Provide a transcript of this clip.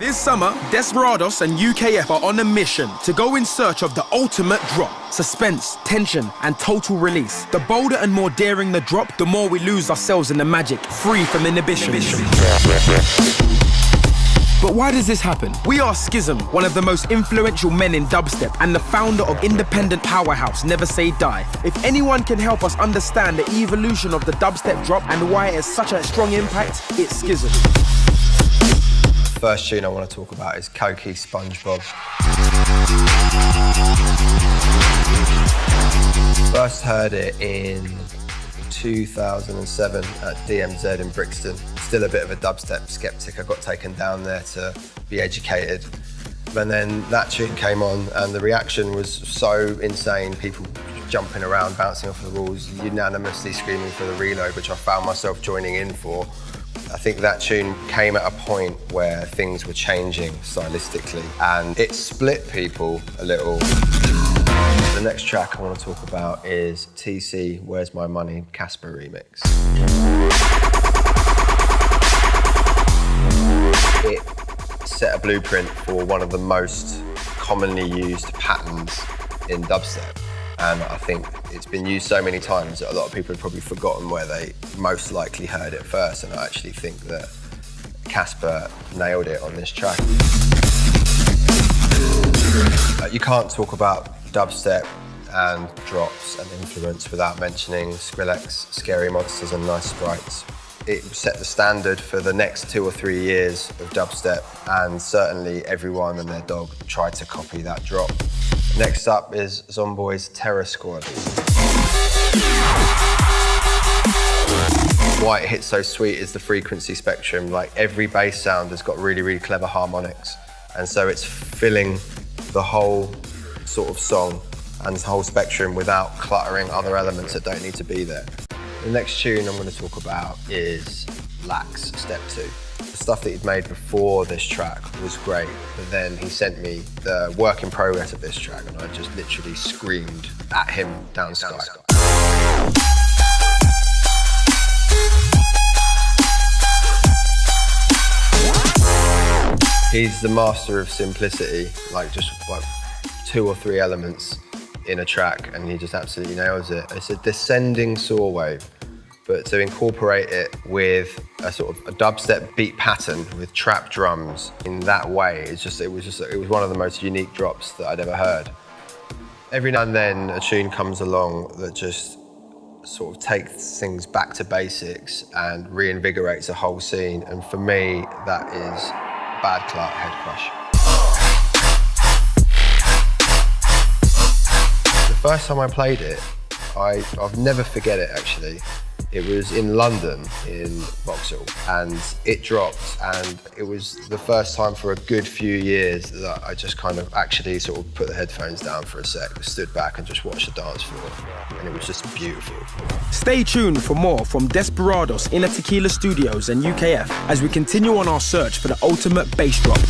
This summer, Desperados and UKF are on a mission to go in search of the ultimate drop. Suspense, tension, and total release. The bolder and more daring the drop, the more we lose ourselves in the magic, free from inhibition. But why does this happen? We are SKisM, one of the most influential men in dubstep and the founder of independent powerhouse Never Say Die. If anyone can help us understand the evolution of the dubstep drop and why it has such a strong impact, it's SKisM. First tune I want to talk about is Cokie SpongeBob. First heard it in 2007 at DMZ in Brixton. Still a bit of a dubstep skeptic. I got taken down there to be educated. And then that tune came on and the reaction was so insane. People jumping around, bouncing off the walls, unanimously screaming for the reload, which I found myself joining in for. I think that tune came at a point where things were changing stylistically and it split people a little. The next track I want to talk about is TC, Where's My Money, Casper remix. It set a blueprint for one of the most commonly used patterns in dubstep. And I think it's been used so many times that a lot of people have probably forgotten where they most likely heard it first. And I actually think that Casper nailed it on this track. You can't talk about dubstep and drops and influence without mentioning Skrillex, Scary Monsters and Nice Sprites. It set the standard for the next 2 or 3 years of dubstep, and certainly everyone and their dog tried to copy that drop. Next up is Zomboy's Terror Squad. Why it hits so sweet is the frequency spectrum. Like every bass sound has got really, really clever harmonics. And so it's filling the whole sort of song and the whole spectrum without cluttering other elements that don't need to be there. The next tune I'm going to talk about is Lax, Step 2. The stuff that he'd made before this track was great, but then he sent me the work in progress of this track and I just literally screamed at him down Skype. He's the master of simplicity, like just like 2 or 3 elements in a track and he just absolutely nails it. It's a descending saw wave, but to incorporate it with a sort of a dubstep beat pattern with trap drums in that way, it was one of the most unique drops that I'd ever heard. Every now and then a tune comes along that just sort of takes things back to basics and reinvigorates a whole scene, and for me that is Bad Clut, Head Crush. The first time I played it, I'll never forget it actually. It was in London, in Vauxhall, and it dropped, and it was the first time for a good few years that I just kind of actually sort of put the headphones down for a sec, stood back and just watched the dance floor, and it was just beautiful. Stay tuned for more from Desperados, Inner Tequila Studios and UKF as we continue on our search for the ultimate bass drop.